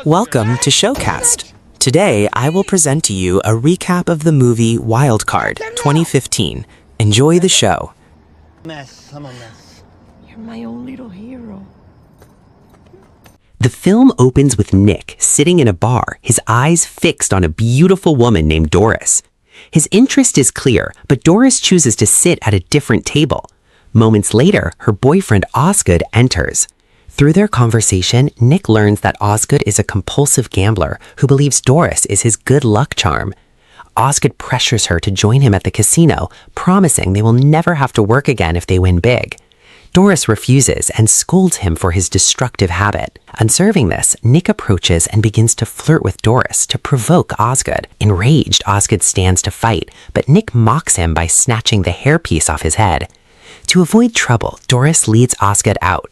Welcome to Showcast. Today, I will present to you a recap of the movie Wildcard 2015. Enjoy the show. I'm a mess. You're my own little hero. The film opens with Nick sitting in a bar, his eyes fixed on a beautiful woman named Doris. His interest is clear, but Doris chooses to sit at a different table. Moments later, her boyfriend Osgood enters. Through their conversation, Nick learns that Osgood is a compulsive gambler who believes Doris is his good luck charm. Osgood pressures her to join him at the casino, promising they will never have to work again if they win big. Doris refuses and scolds him for his destructive habit. Unserving this, Nick approaches and begins to flirt with Doris to provoke Osgood. Enraged, Osgood stands to fight, but Nick mocks him by snatching the hairpiece off his head. To avoid trouble, Doris leads Osgood out.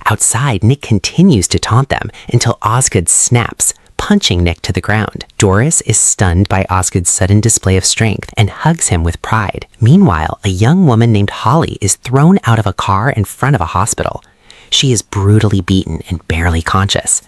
Outside, Nick continues to taunt them until Osgood snaps, punching Nick to the ground. Doris is stunned by Osgood's sudden display of strength and hugs him with pride. Meanwhile, a young woman named Holly is thrown out of a car in front of a hospital. She is brutally beaten and barely conscious.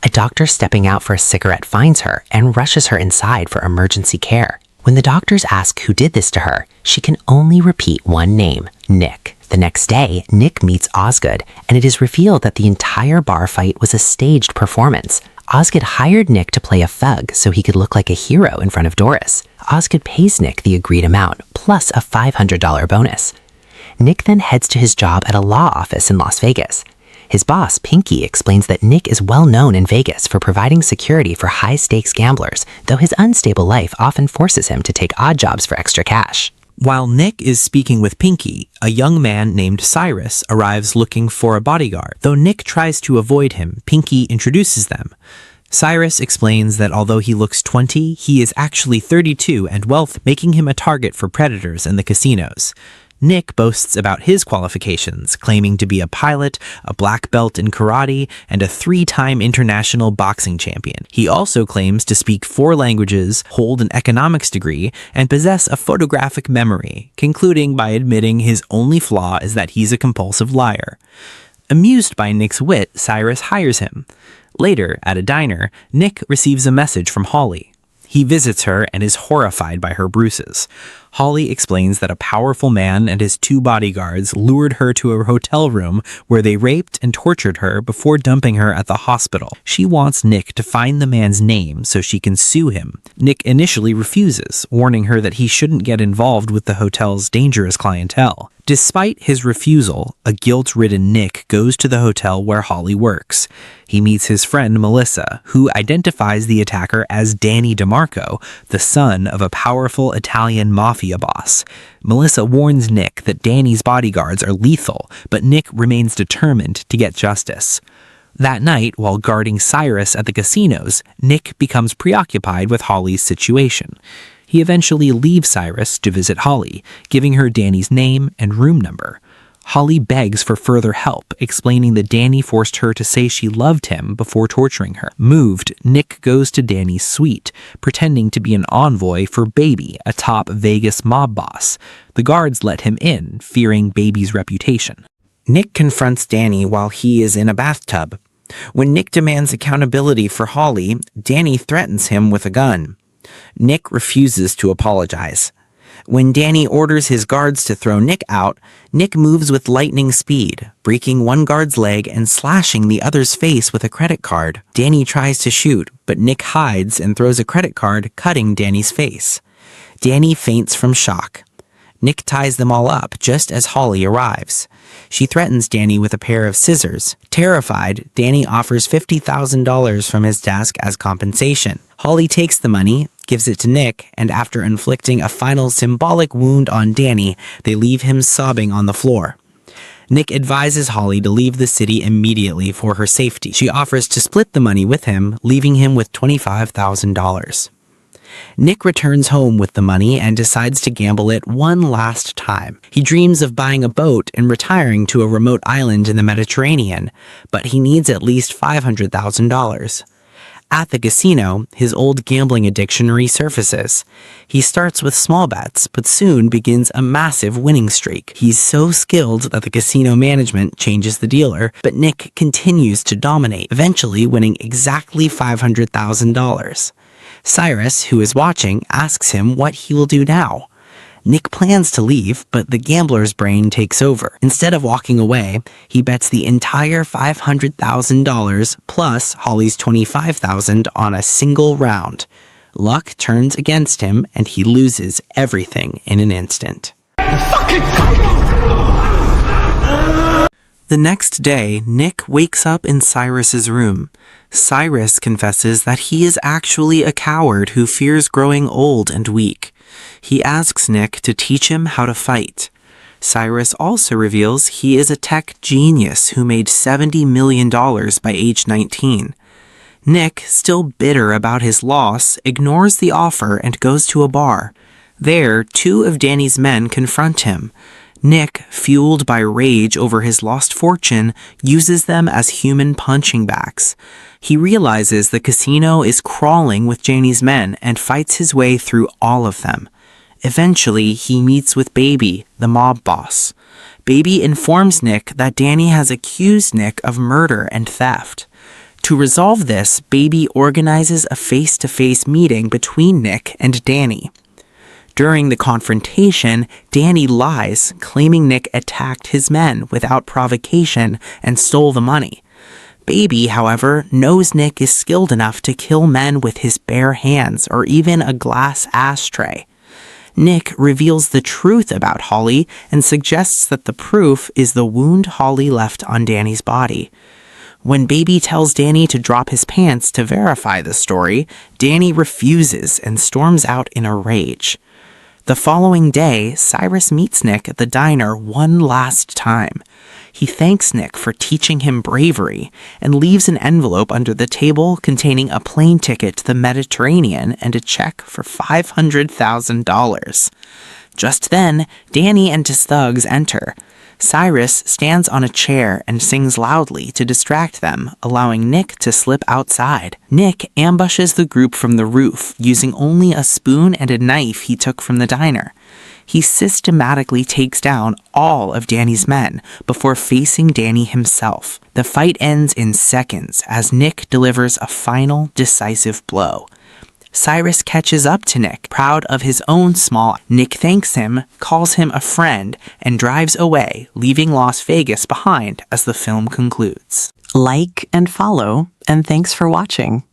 A doctor stepping out for a cigarette finds her and rushes her inside for emergency care. When the doctors ask who did this to her, she can only repeat one name, Nick. The next day, Nick meets Osgood, and it is revealed that the entire bar fight was a staged performance. Osgood hired Nick to play a thug so he could look like a hero in front of Doris. Osgood pays Nick the agreed amount, plus a $500 bonus. Nick then heads to his job at a law office in Las Vegas. His boss, Pinky, explains that Nick is well known in Vegas for providing security for high-stakes gamblers, though his unstable life often forces him to take odd jobs for extra cash. While Nick is speaking with Pinky, a young man named Cyrus arrives looking for a bodyguard. Though Nick tries to avoid him, Pinky introduces them. Cyrus explains that although he looks 20, he is actually 32 and wealthy, making him a target for predators in the casinos. Nick boasts about his qualifications, claiming to be a pilot, a black belt in karate, and a 3-time international boxing champion. He also claims to speak 4 languages, hold an economics degree, and possess a photographic memory, concluding by admitting his only flaw is that he's a compulsive liar. Amused by Nick's wit, Cyrus hires him. Later, at a diner, Nick receives a message from Holly. He visits her and is horrified by her bruises. Holly explains that a powerful man and his 2 bodyguards lured her to a hotel room where they raped and tortured her before dumping her at the hospital. She wants Nick to find the man's name so she can sue him. Nick initially refuses, warning her that he shouldn't get involved with the hotel's dangerous clientele. Despite his refusal, a guilt-ridden Nick goes to the hotel where Holly works. He meets his friend Melissa, who identifies the attacker as Danny DeMarco, the son of a powerful Italian Mafia boss. Melissa warns Nick that Danny's bodyguards are lethal, but Nick remains determined to get justice. That night, while guarding Cyrus at the casinos, Nick becomes preoccupied with Holly's situation. He eventually leaves Cyrus to visit Holly, giving her Danny's name and room number. Holly begs for further help, explaining that Danny forced her to say she loved him before torturing her. Moved, Nick goes to Danny's suite, pretending to be an envoy for Baby, a top Vegas mob boss. The guards let him in, fearing Baby's reputation. Nick confronts Danny while he is in a bathtub. When Nick demands accountability for Holly, Danny threatens him with a gun. Nick refuses to apologize. When Danny orders his guards to throw Nick out, Nick moves with lightning speed, breaking one guard's leg and slashing the other's face with a credit card. Danny tries to shoot, but Nick hides and throws a credit card, cutting Danny's face. Danny faints from shock. Nick ties them all up just as Holly arrives. She threatens Danny with a pair of scissors. Terrified, Danny offers $50,000 from his desk as compensation. Holly takes the money, gives it to Nick, and after inflicting a final symbolic wound on Danny, they leave him sobbing on the floor. Nick advises Holly to leave the city immediately for her safety. She offers to split the money with him, leaving him with $25,000. Nick returns home with the money and decides to gamble it one last time. He dreams of buying a boat and retiring to a remote island in the Mediterranean, but he needs at least $500,000. At the casino, his old gambling addiction resurfaces. He starts with small bets, but soon begins a massive winning streak. He's so skilled that the casino management changes the dealer, but Nick continues to dominate, eventually winning exactly $500,000. Cyrus, who is watching, asks him what he will do now. Nick plans to leave, but the gambler's brain takes over. Instead of walking away, he bets the entire $500,000 plus Holly's $25,000 on a single round. Luck turns against him, and he loses everything in an instant. The next day, Nick wakes up in Cyrus's room. Cyrus confesses that he is actually a coward who fears growing old and weak. He asks Nick to teach him how to fight. Cyrus also reveals he is a tech genius who made $70 million by age 19. Nick, still bitter about his loss, ignores the offer and goes to a bar. There, two of Danny's men confront him. Nick, fueled by rage over his lost fortune, uses them as human punching bags. He realizes the casino is crawling with Danny's men and fights his way through all of them. Eventually, he meets with Baby, the mob boss. Baby informs Nick that Danny has accused Nick of murder and theft. To resolve this, Baby organizes a face-to-face meeting between Nick and Danny. During the confrontation, Danny lies, claiming Nick attacked his men without provocation and stole the money. Baby, however, knows Nick is skilled enough to kill men with his bare hands or even a glass ashtray. Nick reveals the truth about Holly and suggests that the proof is the wound Holly left on Danny's body. When Baby tells Danny to drop his pants to verify the story, Danny refuses and storms out in a rage. The following day, Cyrus meets Nick at the diner one last time. He thanks Nick for teaching him bravery and leaves an envelope under the table containing a plane ticket to the Mediterranean and a check for $500,000. Just then, Danny and his thugs enter. Cyrus stands on a chair and sings loudly to distract them, allowing Nick to slip outside. Nick ambushes the group from the roof, using only a spoon and a knife he took from the diner. He systematically takes down all of Danny's men before facing Danny himself. The fight ends in seconds as Nick delivers a final, decisive blow. Cyrus catches up to Nick, proud of his own small. Nick thanks him, calls him a friend, and drives away, leaving Las Vegas behind as the film concludes. Like and follow, and thanks for watching.